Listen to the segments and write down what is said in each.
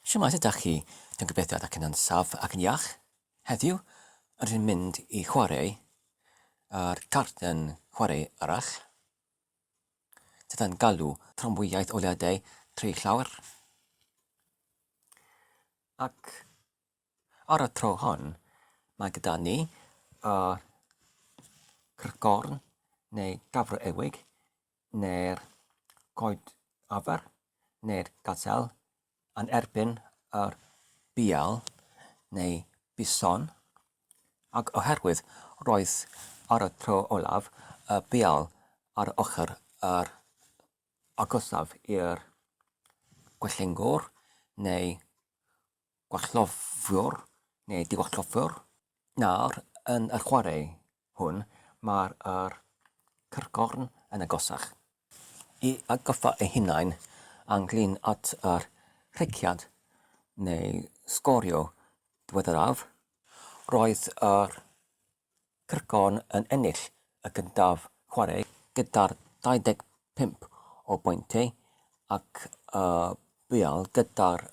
Shwmae ydych chi? Dwi'n gobeithio ac yn ansaf ac yn iach. Heddiw, rydyn mynd I chwarae ar carden chwarae arall. Dyda'n galw Tramwyaetholeuadau 3 Llawr. Ac ar y tro hon, mae gyda ni Crychgorn neu gafr ewig, neu'r coed afer, neu'r gazelle, yn erbyn yr Bual neu bison, ac oherwydd roedd ar y tro olaf y Bual ar y ochr yr agosaf i'r gwellingwr neu gwallofiwr neu diwallofiwr. Nawr, yn y chwarae hwn, mae'r Crychgorn yn agosach. I atgoffa eu hunain ynglyn at yr rhiciad neu sgorio diweddaraf, roedd yr Crychgorn yn ennill y gyntaf chwarae gyda'r 25 o bwyntiau ac y Bual gyda'r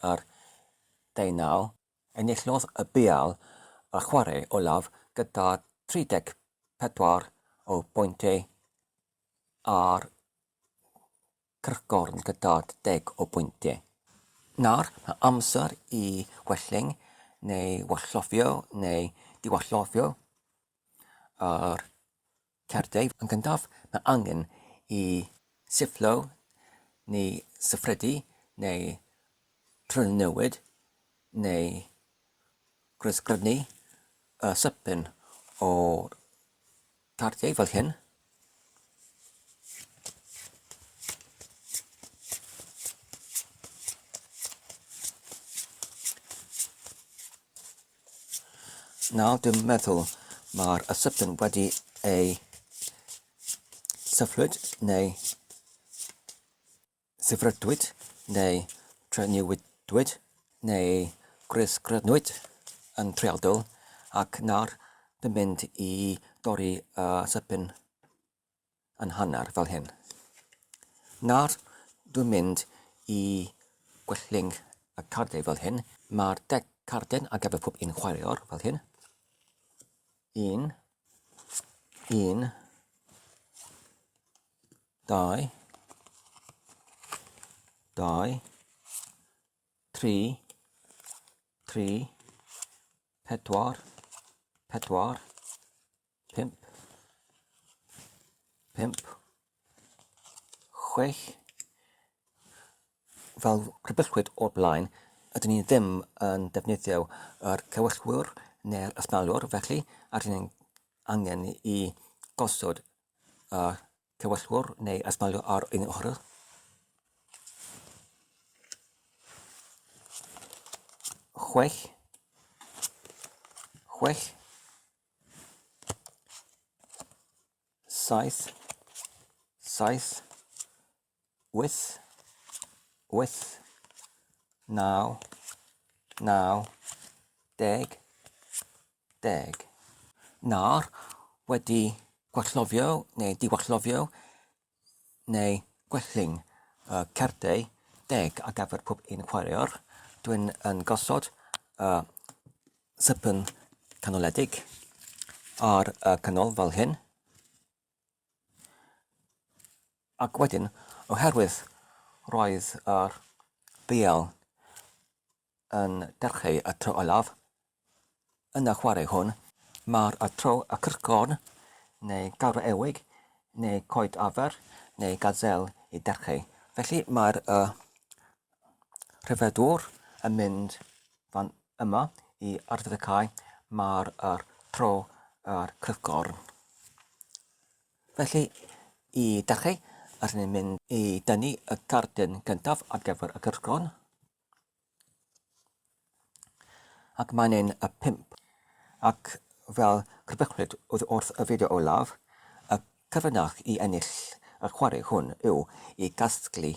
19. Enillodd y Bual y chwarae olaf gyda 34 o bwyntiau a'r Crychgorn gyda 10 o bwyntiau. Nawr, mae amser I welling neu wallofio neu diwallofio yr cerdau. Yn gyntaf, mae angen I sifflo neu syffredu neu trynywyd neu grisgrynu y sypyn o'r cardiau fel hyn. Nawr dwi'n meddwl mae'r sypyn wedi ei syfflwyd neu syfrydwyd neu trynywydwyd neu grisgrynwyd yn trialdol, ac nawr dwi'n mynd I dorri y sypyn yn hanner fel hyn. Nawr dwi'n mynd I gwelling y cardiau fel hyn. Mae'r 10 carden ar gyfer pob un chwaraewr fel hyn. 1, 2, 3, 4, 5, 6. Fel rhywbeth o'r blaen, ydyn ni ddim yn defnyddio yr cewellwyr neu'r ysmalwr, felly rydyn ni'n angen I gosod y cewellwyr neu ysmalwr ar un ochr. Chwech, 7, 8, 9, 10. Nawr, wedi gwallofio neu diwallofio neu gwelling y cerdau 10 ar gyfer pob un chwaraewr, dwi'n gosod y sypyn canoledig ar y canol fel hyn. Ac wedyn, oherwydd roedd yr Bual yn dechrau y tro olaf, yn y chwarae hwn, mae'r y Crychgorn neu gafr ewig neu coed afer neu gazelle I dechrau. Felly mae'r rhyfeddwr yn mynd fan yma I arddecau. Mae'r tro yr Crychgorn. Felly I dechrau, rydyn ni'n mynd I dynnu y carden gyntaf ar gyfer y Crychgorn. Ac mae'n ein y 5. Ac fel crybechlyd wrth y fideo olaf, y cyfrinach I ennill y chwarae hwn yw I gasglu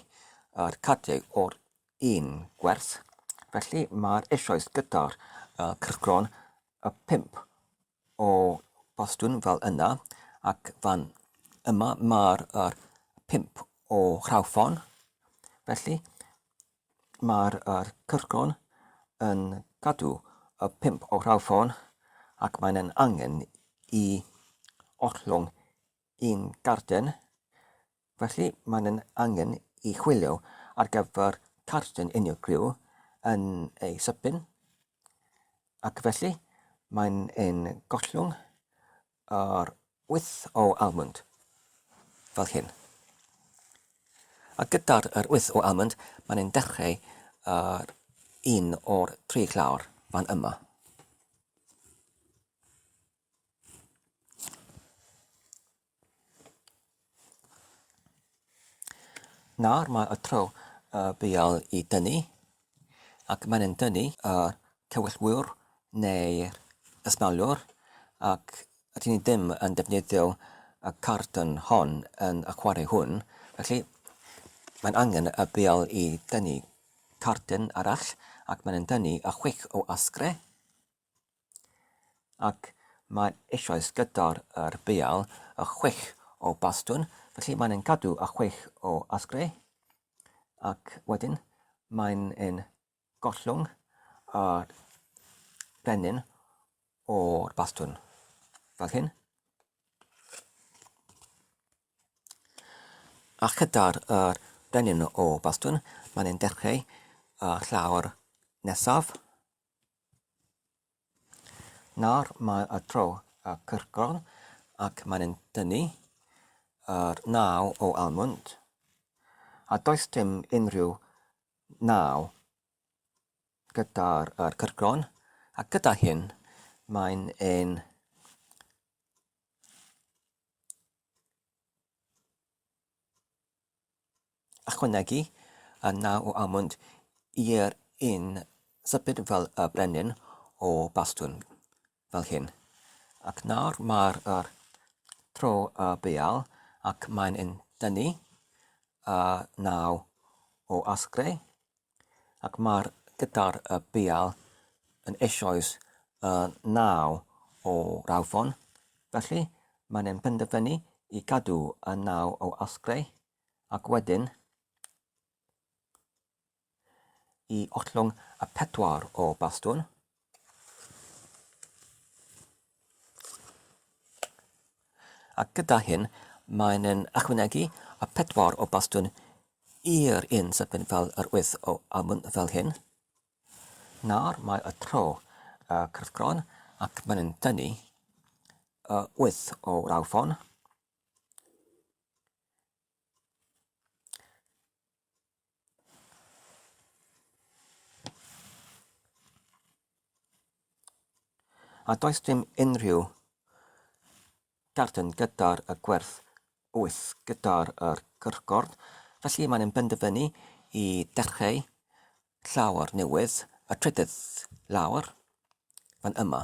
yr cardiau o'r un gwerth. Felly mae'r eisoes gyda'r Crychgorn y 5 o bostwn fel yna, ac fan yma mae'r 5 o chrawffon. Felly mae'r Crychgorn yn cadw y 5 o rawffon ac mae'n angen i ollwng un garden. Felly mae'n angen i chwilio ar gyfer carden unigryw yn ei sydyn, ac felly mae'n gollwng yr 8 o almond fel hyn. A gyda'r 8 o almond, mae'n dechrau un o'r 3 llawr fan yma. Nawr mae y tro bual i dynnu, ac mae'n dynnu cywyllwyr neu ysmalwr, ac ydyn ni ddim yn defnyddio y carden hon yn y chwarae hwn. Felly mae'n angen y bual i dynnu carden arall, ac mae'n dynnu y 6 o asgrau, ac mae eisoes gyda'r bual y 6 o bastwn. Felly mae'n cadw y 6 o asgrau, ac wedyn mae'n gollwng y brenin o'r bastwn fel hyn. A gyda'r brenin o bastwn, mae'n dechrau llawr nesaf. Nawr mae y tro Crychgorn, ac mae'n dynnu 9 o almond. A does dim unrhyw 9 gyda'r Crychgorn, a gyda hyn mae'n ychwanegu 9 o almond i'r un sybyd fel y brenin o bastwn fel hyn. Ac nawr mae'r tro bual, ac mae'n dynnu 9 o asgrau, ac mae'r gyda'r bual yn eisoes 9 o rawffon. Felly mae'n penderfynu i gadw 9 o asgrau, ac wedyn i ollwng y 4 o bastwn. Ac gyda hyn, mae'n ychwanegu y 4 o bastwn i'r un sydyn fel yr 8 o almond fel hyn. Nawr mae y tro Crychgorn, ac mae'n dynnu 8 o rawffon. A does dim unrhyw garden gyda'r gwerth 8 gyda'r Crychgorn. Felly mae'n penderfynu i dechrau llawr newydd, y 3ydd lawr fan yma.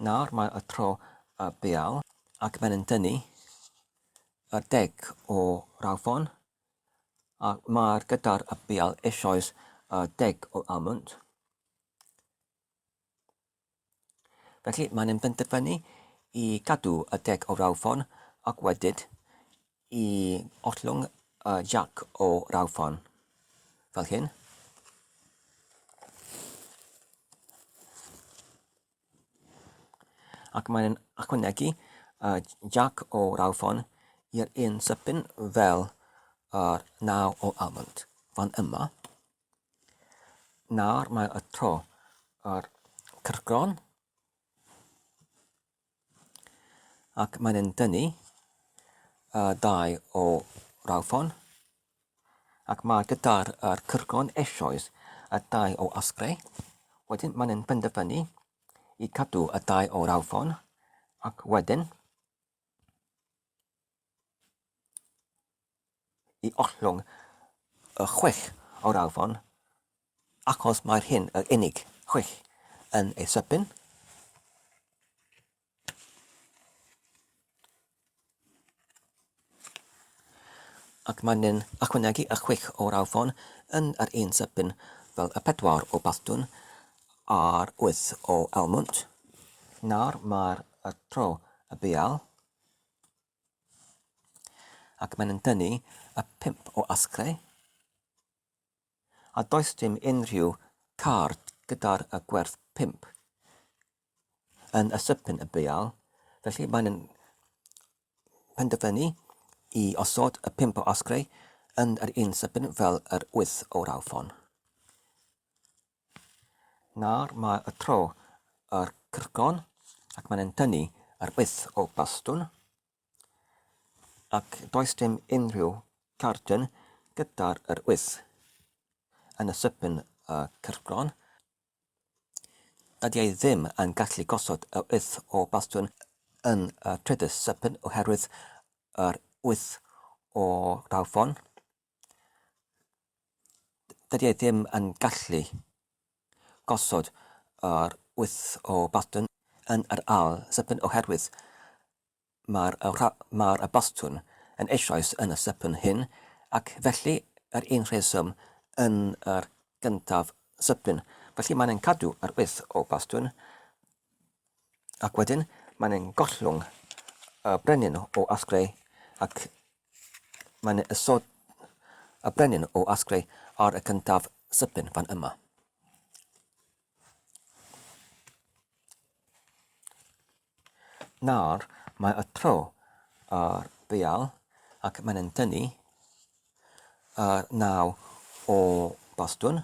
Nawr mae y tro bual, ac mae'n dynnu 10 o rawffon, a mae'r gyda'r bual eisoes 10 o almond. Felly mae'n penderfynu i gadw y 10 o rawffon, ac wedyn i ollwng jac o rawffon fel hyn. Ac mae'n ychwanegu jac o rawffon i'r un sydyn fel 9 o almond fan yma. Nawr mae y tro Crychgorn, ac mae'n dynnu 2 o rawffon, ac mae gyda'r Crychgorn eisoes 2 o asgrau. Wedyn mae'n penderfynu i cadw y 2 o rawffon, ac wedyn i ollwng y 6 o rawffon, achos mae'r hyn yr unig 6 yn ei sydyn. Ac mae'n ychwanegu y 6 o rawffon yn yr un sydyn fel y 4 o bastwn a'r 8 o almond. Nawr mae'r tro bual, ac mae'n dynnu y 5 o asgrau, a does dim unrhyw card gyda'r gwerth 5 yn y sipyn y bual, felly mae'n penderfynu i osod y 5 o asgrau yn yr un sipyn fel yr 8 o'r awfon. Nawr mae y tro yr cyrchgron ac mae'n tynnu yr 8 o bastwn ac does dim unrhyw carden gyda'r 8 yn y sipyn y cyrchgron. Dydy ei ddim yn gallu gosod y 8 o bastwn yn y trydydd sipyn oherwydd yr 8 o rawfon. Dydy ei ddim yn gallu gosod yr 8 o bastwn yn yr ail sipyn oherwydd mae'r bastwn yn eisoes yn y sipyn hyn ac felly yr un rheswm yn yr gyntaf sipyn. Felly mae'n cadw yr 8 o bastwn ac wedyn mae'n gollwng y brenin o asgrau ac mae'n isod y brenin o asgrau ar y cyntaf sipyn fan yma. Nawr mae y tro ar bual ac mae'n tynnu 9 o bastwn.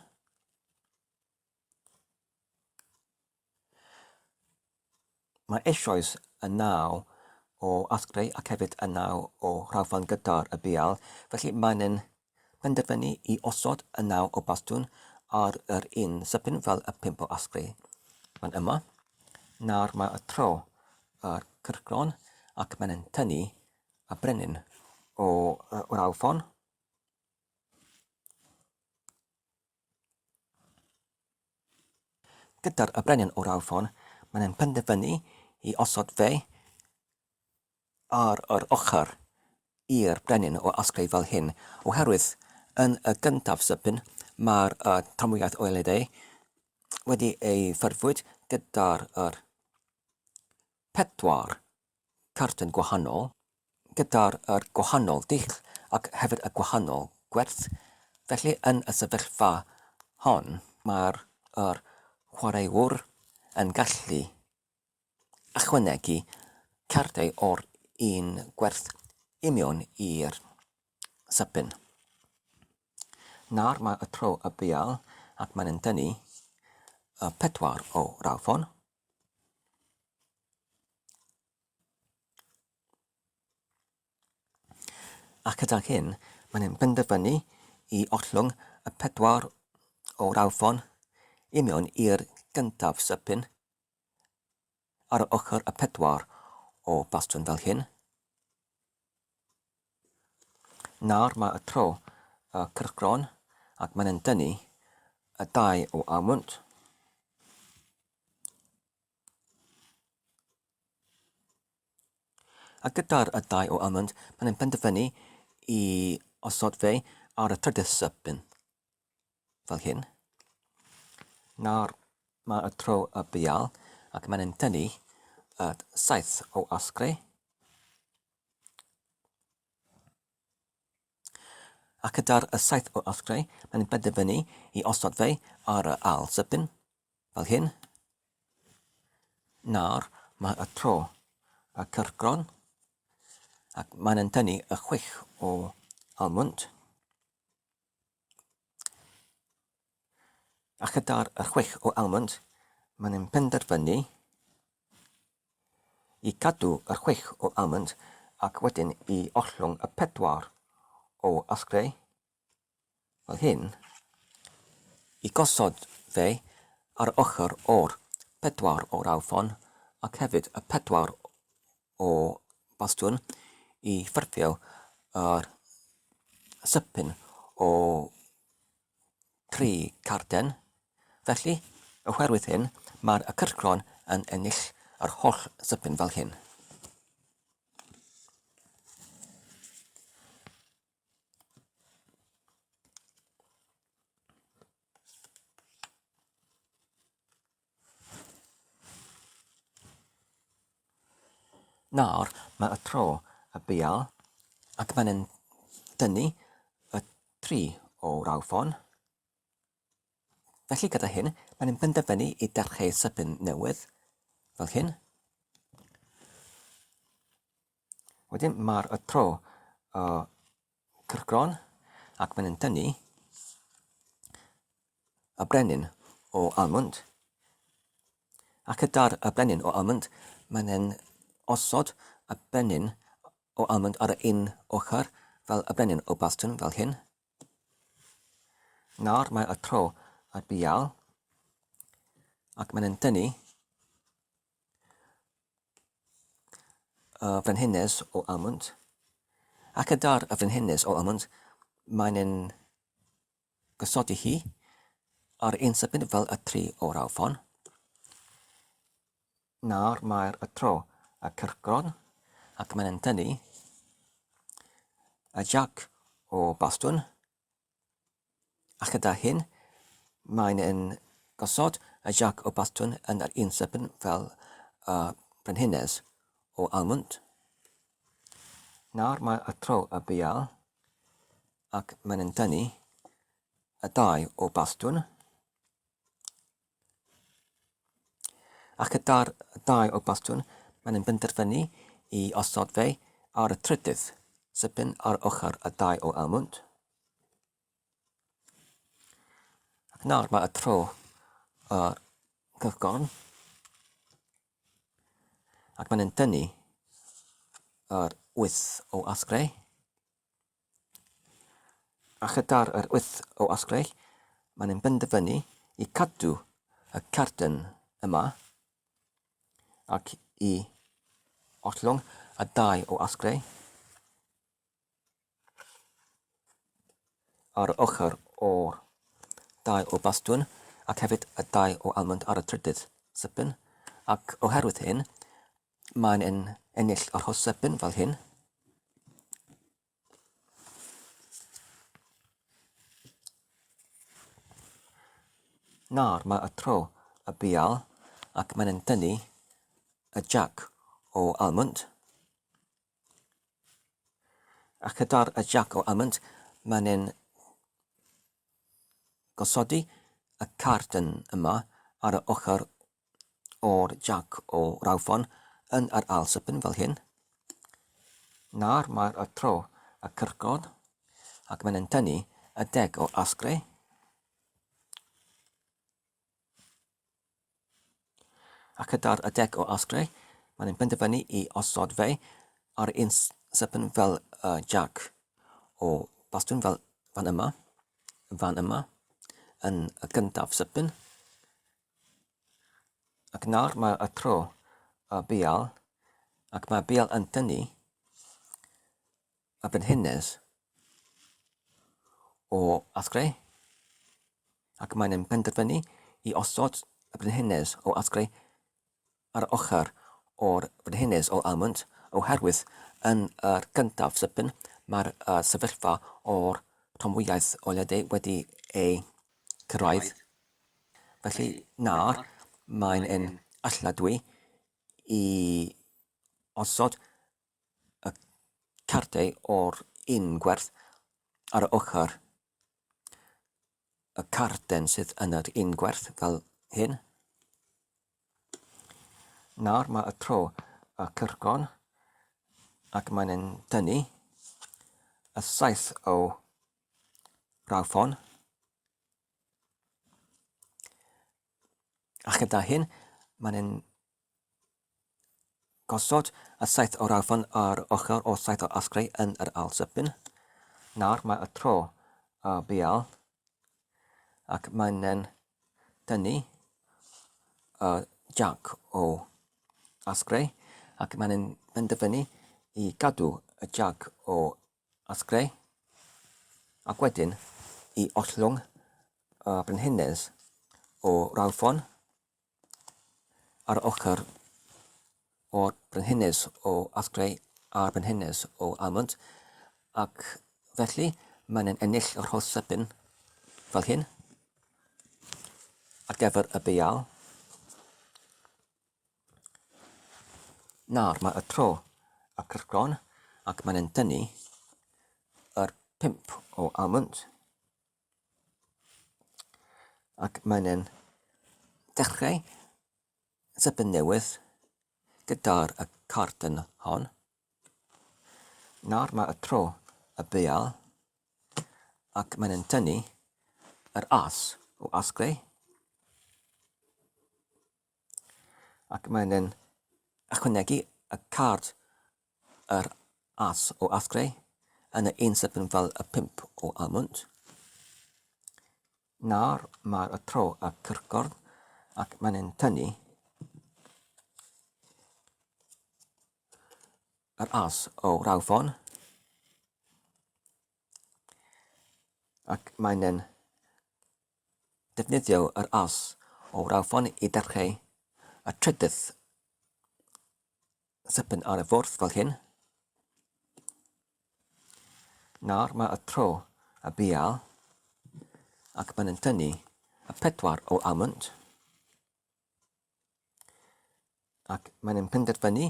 Mae eisoes y 9 o asgrau ac hefyd y 9 o rawfon gyda'r y bual, felly mae'n penderfynu i osod y 9 o bastwn ar yr un sipyn fel y 5 o asgrau fan yma. Nawr mae y tro yr cyrchgron ac mae'n tynnu y brenin o'r awfon. Gyda'r y brenin o'r awfon, mae'n penderfynu i osod fe ar yr ochr i'r brenin o asgrau fel hyn, oherwydd yn y gyntaf sipyn mae'r Tramwyaetholeuadau wedi ei ffurfwyd gyda'r 4 carden gwahanol, gyda'r gwahanol dull ac hefyd y gwahanol gwerth. Felly yn y sefyllfa hon mae'r chwaraewr yn gallu ychwanegu cardau o'r un gwerth union i'r sipyn. Nawr mae y tro y bual ac mae'n tynnu 4 o rawfon. Ac gyda hyn, mae'n penderfynu i ollwng y 4 o rawfon union i'r gyntaf sipyn ar y ochr y 4 o bastwn fel hyn. Nawr mae y tro y cyrchgron ac mae'n tynnu y 2 o almwnd. A gyda'r y 2 o almwnd, mae'n penderfynu i osod fe ar y trydydd sipyn fel hyn. Nawr mae y tro y bual ac mae'n tynnu 7 o asgrau. Ac gyda'r y 7 o asgrau, mae'n penderfynu i osod fe ar y ail sipyn fel hyn. Nawr mae y tro y cyrchgron ac mae'n tynnu y 6 o almwnd. A gyda'r y 6 o almwnd, mae'n penderfynu i cadw y 6 o almwnd ac wedyn i ollwng y 4 o asgrau fel hyn i gosod fe ar y ochr o'r 4 o rawfon ac hefyd y 4 o bastwn i ffurfio yr sipyn o 3 carden. Felly, oherwydd hyn, mae'r cyrchgron yn ennill yr holl sipyn fel hyn. Nawr mae y tro y bual ac mae'n tynnu y 3 o rawfon. Felly gyda hyn, maen nhw'n penderfynu i darchu sypyn newydd, fel hyn. Wedyn mae'r tro cyrchgron ac maen nhw'n tynnu y brenin o almwnd. Ac gyda'r brenin o almwnd, maen nhw'n osod y brenin o almwnd ar un ochr fel y brenin o bastwn fel hyn. Nawr mae y tro ar bial ac maen nhw'n tynnu frenhines o almwnd. Ac gyda'r frenhines o almwnd, maen nhw'n gysodi hi ar un sypyn fel y tri o'r awfon. Nawr mae'r tro y cyrchgron ac maen nhw'n tynnu y jac o bastwn. Ac gyda hyn, maen nhw'n gosod y jac o bastwn yn yr un sypyn fel brenhines o almwnd. Nawr mae y tro y bial ac maen nhw'n tynnu y dau o bastwn. Ac gyda'r dau o bastwn, maen nhw'n penderfynu i osod fe ar y trydydd sypyn ar ochr y dau o almwnd. Ac nawr mae y tro cyrchgorn ac maen nhw'n tynnu yr wyth o asgrau. A gyda'r wyth o asgrau, maen nhw'n penderfynu i cadw y carden yma ac i ollwng y dau o asgrau ar y ochr o'r dau o bastwn ac hefyd y dau o almwnd ar y trydydd sypyn. Ac oherwydd hyn, maen nhw'n ennill yr holl sypyn fel hyn. Nawr mae y tro y bial ac maen nhw'n tynnu y jac o almwnd. Ac gyda'r jac o almwnd, maen nhw'n gosodi y carden yma ar y ochr o'r jac o rawfon yn yr ail sypyn fel hyn. Nawr mae'r tro y cyrchgorn ac maen nhw'n tynnu y 10 o asgrau. Ac gyda'r 10 o asgrau, maen nhw'n penderfynu i osod fe ar un sypyn fel jac o bastwn fel fan yma, yn y gyntaf sypyn. Ac nawr mae y tro bial ac mae bial yn tynnu y brenhines o asgrau ac maen nhw'n penderfynu i osod y brenhines o asgrau ar y ochr o'r brenhines o almwnd oherwydd yn yr gyntaf sypyn mae'r sefyllfa o'r Tramwyaetholeuadau wedi ei cyrraedd. Felly nawr maen nhw'n alladwy i osod y cardiau o'r un gwerth ar y ochr y carden sydd yn yr un gwerth fel hyn. Nawr mae y tro y cyrchgorn ac maen nhw'n tynnu y 7 o rawfon. A gyda hyn, maen nhw'n gosod y 7 o rawfon ar ochr o 7 o asgrau yn yr ail sypyn. Nawr mae y tro bial ac maen nhw'n tynnu y jac o asgrau ac maen nhw'n penderfynu i gadw y jac o asgrau ac wedyn i ollwng brenhines o rawfon ar ochr o'r brenhines o asgrau a'r brenhines o almwnd ac felly maen nhw'n ennill yr holl sypyn fel hyn ar gyfer y bial. Nawr mae y tro y cyrchgorn ac maen nhw'n tynnu yr 5 o almwnd. ac mae'n dechrau sipyn newydd gyda'r y carden hon. Nawr mae y tro y bual ac mae'n tynnu yr as o asgrau ac mae'n ychwanegu y card yr as o asgrau yn y un sipyn fel y 5 o almwnd. Nawr mae'r y tro y cyrchgorn ac mae'n tynnu yr as o rawfon ac mae'n defnyddio yr as o rawfon i dechrau y trydydd sipyn ar y fwrdd fel hyn. Nawr mae y tro y bual ac mae'n tynnu y 4 o almwnd ac mae'n penderfynu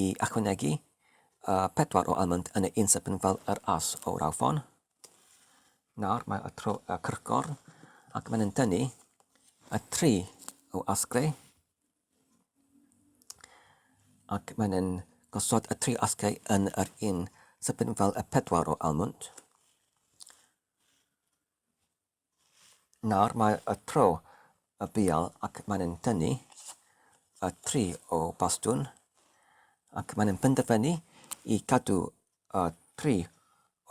i ychwanegu y 4 o almwnd yn y un sipyn fel yr as o rawfon. Nawr mae y tro y cyrchgorn ac mae'n tynnu y 3 o asgrau ac mae'n gosod y 3 asgrau yn yr un sipyn fel y 4 o almwnd. Nawr mae y tro y bual ac mae'n tynnu y 3 o bastwn ac mae'n penderfynu i cadw y 3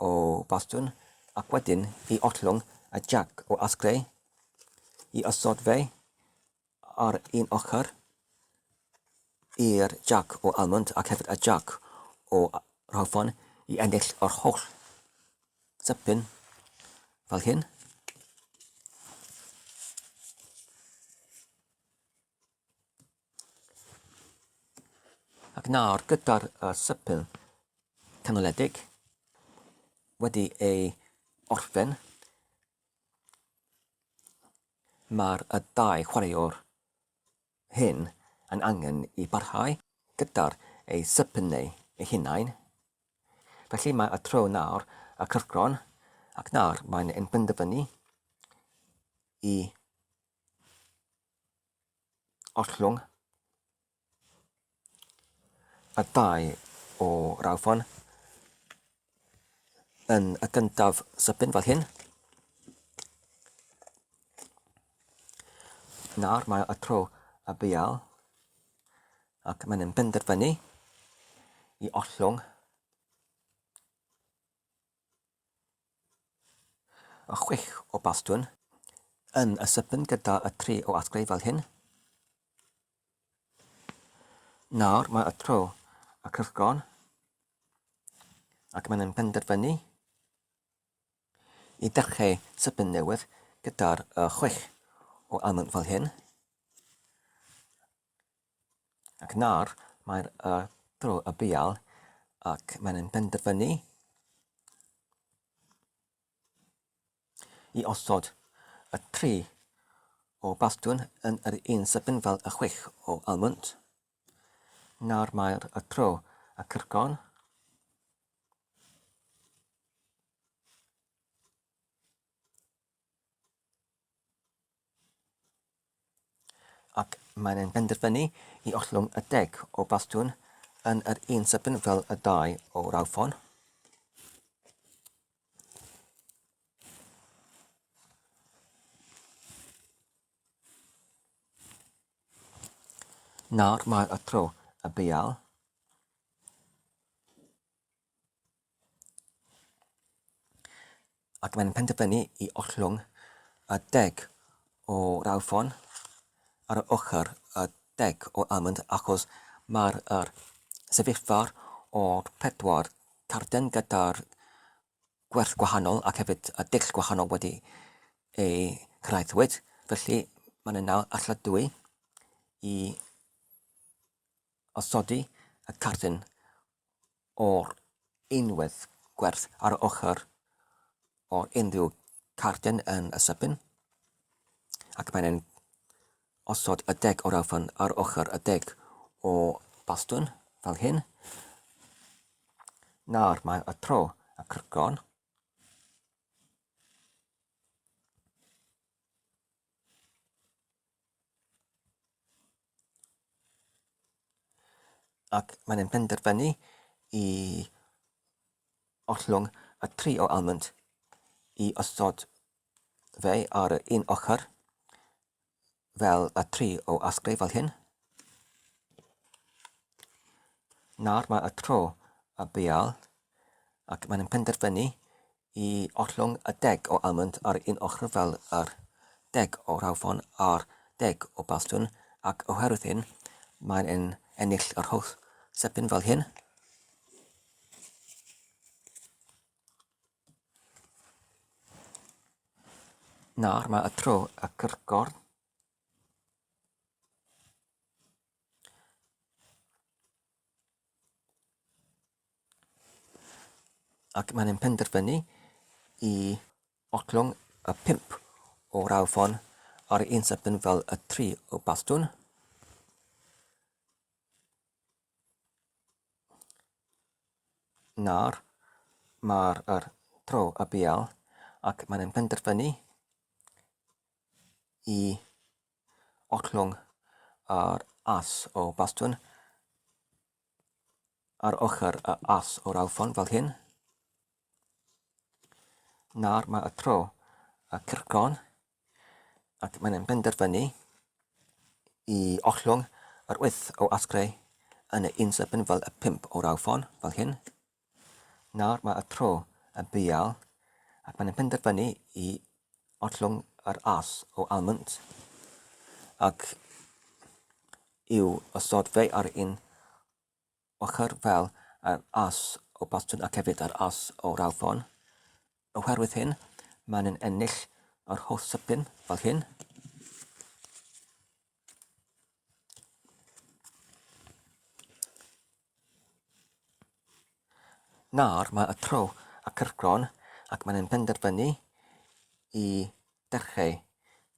o bastwn ac wedyn i ollwng y jack o asgrau i osod fe ar un ochr i'r jack o almwnd ac hefyd y jack o rawfon i ennill o'r holl sipyn fel hyn. Ac nawr gyda'r sipyn canoledig wedi ei orffen, mae'r y 2 chwaraewr hyn yn angen i barhau gyda'r ei sipynau eu hunain. Felly mae y tro nawr y cyrchgorn ac nawr mae'n penderfynu i ollwng y 2 o rawfon yn y gyntaf sipyn fel hyn. Nawr mae y tro y bual ac mae'n penderfynu i ollwng y 6 o bastwn yn y sipyn gyda y 3 o asgrau fel hyn. Nawr mae y tro y cyrchgorn ac mae'n penderfynu i dechrau sipyn newydd gyda'r 6 o almwnd fel hyn. Ac nawr mae'r tro y bual ac mae'n penderfynu i osod y 3 o bastwn yn yr un sipyn fel y 6 o almwnd. Nawr mae'r tro y cyrchgorn ac mae'n penderfynu i ollwng y 10 o bastwn yn yr un sipyn fel y 2 o rawfon. Nawr mae y tro y bual ac mae'n penderfynu i ollwng y 10 o rawfon ar y ochr y 10 o almwnd achos mae'r sefyllfa'r o'r 4 carden gyda'r gwerth gwahanol ac hefyd y dull gwahanol wedi ei cyraethwyd. Felly mae'n nawr alladwy i osodi y carden o'r unwedd gwerth ar y ochr o'r unrhyw carden yn y sipyn ac mae'n osod y 10 o rawfon ar ochr y 10 o bastwn fel hyn. Nawr mae y tro y cyrchgorn ac maen nhw'n penderfynu i ollwng y 3 o almond i osod fe ar un ochr fel y 3 o asgrau fel hyn. Nawr mae y tro y bual ac maen nhw'n penderfynu i ollwng y 10 o almond ar un ochr fel yr 10 o rawffon a'r 10 o bastwn, ac oherwydd hyn mae'n ennill yr holl sepin fel hyn. Nawr mae y tro y cyrchgorn ac maen nhw'n penderfynu i ollwng y 5 o rawffon ar un sepin fel y 3 o bastwn. Nawr mae'r tro y bual ac maen nhw'n penderfynu i ollwng yr as o bastwn ar ochr y as o rawffon fel hyn. Nawr mae y tro y cyrchgorn ac maen nhw'n penderfynu i ollwng yr 8 o asgrau yn y un sepin fel y 5 o rawffon fel hyn. Nawr mae y tro y bual ac maen nhw'n penderfynu i ollwng yr as o almond ac i'w osod fe ar un ochr fel yr as o bastwn ac hefyd yr as o rawffon. Oherwydd hyn, maen nhw'n ennill yr holl sepin fel hyn. Nawr mae y tro y cyrchgorn ac maen nhw'n penderfynu i dechrau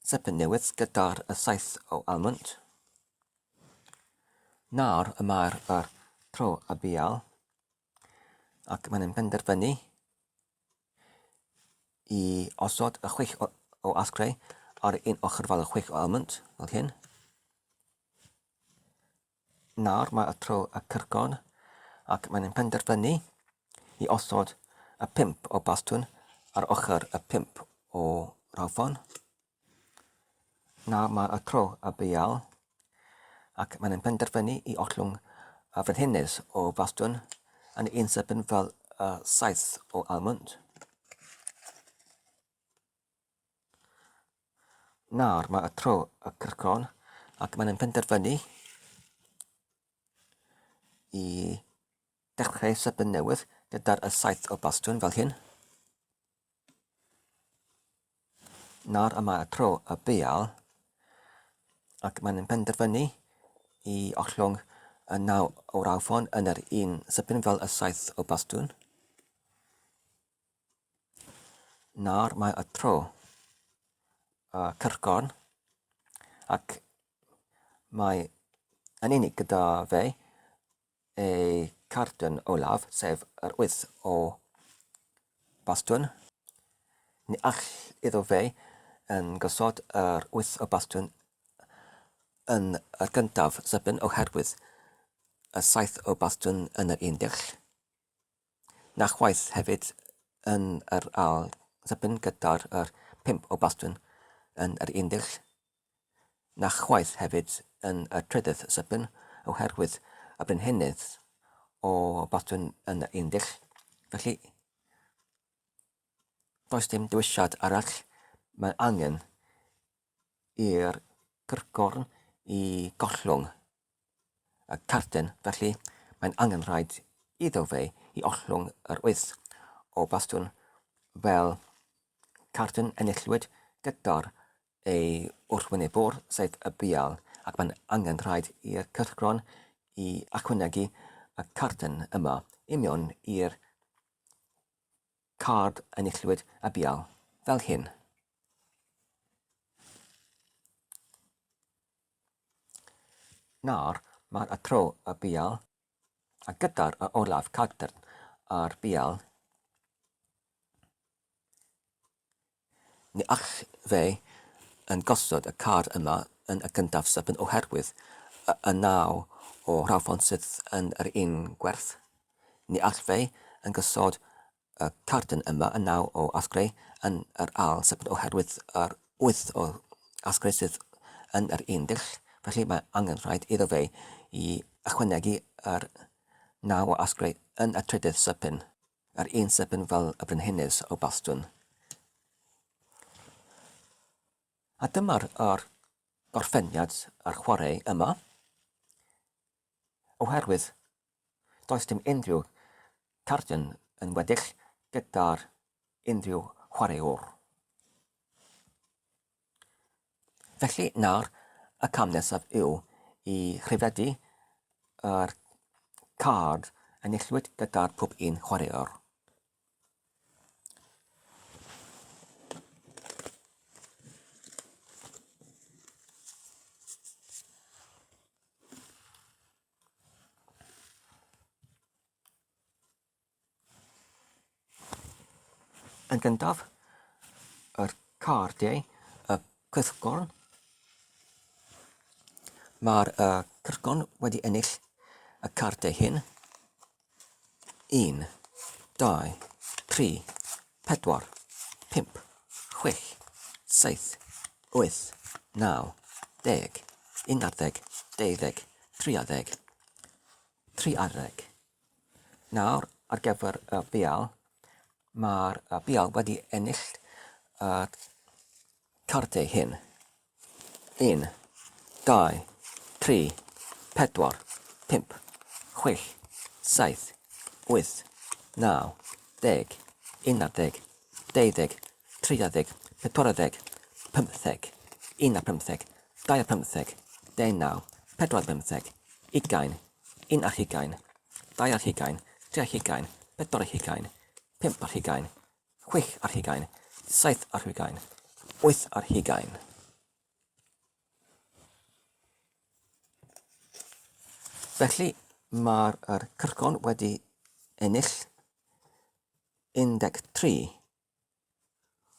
sepin newydd gyda'r 7 o almond. Nawr mae'r tro y bual ac maen nhw'n penderfynu i osod y 6 o asgrau ar un ochr fel y 6 o almond fel hyn. Nawr mae y tro y cyrchgorn ac maen nhw'n penderfynu i osod y 5 o bastwn ar ochr y 5 o rawffon. Nawr mae y tro y bual ac maen nhw'n penderfynu i ollwng y frenhines o bastwn yn un sepin fel y 7 o almond. Nawr mae y tro y cyrchgorn ac maen nhw'n penderfynu i dechrau sepin newydd gyda'r 7 o bastwn fel hyn. Nawr mae y tro y bual ac maen nhw'n penderfynu i ollwng y 9 o rawffon yn yr un sepin fel y 7 o bastwn. Nawr mae y tro y cyrchgorn ac mae yn unig gyda fe ei Cardenchwaeolaf, sef yr 8 o bastwn. Ni all iddo fe yn gosod yr 8 o bastwn yn y gyntaf sepin oherwydd y 7 o bastwn yn yr 11. Na chwaith hefyd yn yr ail sepin gyda'r 5 o bastwn yn yr 11. Na chwaith hefyd yn y trydydd sepin oherwydd y brenhinydd o bastwn yn yr 11. Felly, does dim dewisiad arall. Mae angen i'r cyrchgorn i gollwng y carden, felly mae'n angen rhaid iddo fe i ollwng yr 8 o bastwn fel carden enillwyd gyda'r ei wrthwynebwr, sef y bual, ac mae'n angen rhaid i'r cyrchgorn i ychwanegu y carden yma i mewn i'r card enillwyd y bual fel hyn. Nawr mae'r tro y bual a gyda'r olaf carden a'r bual. Ni all fe yn gosod y card yma yn y gyntaf sepin oherwydd y 9 o rhawffon sydd yn yr un gwerth, ni all fe yn gysod y carden yma yn 9 o asgrau yn yr al sef oherwydd yr 8 o asgrau sydd yn yr un dull. Felly mae angen rhaid iddo fe i ychwanegu yr 9 o asgrau yn y trydydd sipyn, yr un sipyn fel y brenhines o bastwn. A dyma'r gorffeniad yr chwarae yma, oherwydd does dim unrhyw carden yn weddill gyda'r unrhyw chwaraewr. Felly nawr y cam nesaf yw i chrifedu yr card enillwyd gyda'r pob un chwaraewr. Yn gyntaf, yr cardiau, y Crychgorn. Mae'r Crychgorn wedi ennill y cardiau hyn. 1, 2, 3, 4, 5, 6, 7, 8, 9, 10, 11, 12, 13, 30. Nawr, ar gyfer y Bual, mae'r Bual wedi ennill y cardiau hyn. 1, 2, 3, 4, 5, 6, 7, 8, 9, 10, 11, 12, 13, 14, 15, 15, 20, 19, 40, 20, 21, 22, 23, 24, 25, 26, 27, 28. Felly mae'r Crychgorn wedi ennill 13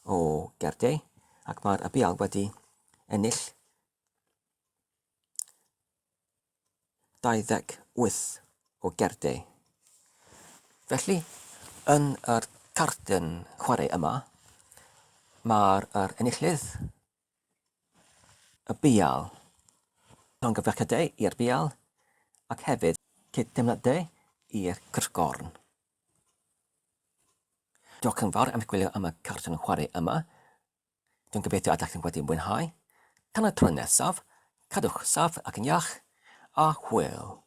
o gerdiau ac mae'r Bual wedi ennill 28 o gerdiau. Felly, yn yr carden chwarae yma, mae'r enillydd y Bual llongyfarchiadau i'r Bual ac hefyd cydteimladau i'r Crychgorn. Diolch yn fawr am gwylio am y carden chwarae yma. Dwi'n gobeithio ydych chi'n wedi mwynhau. Tan y tro nesaf, cadwch saff ac yn iach a hwyl.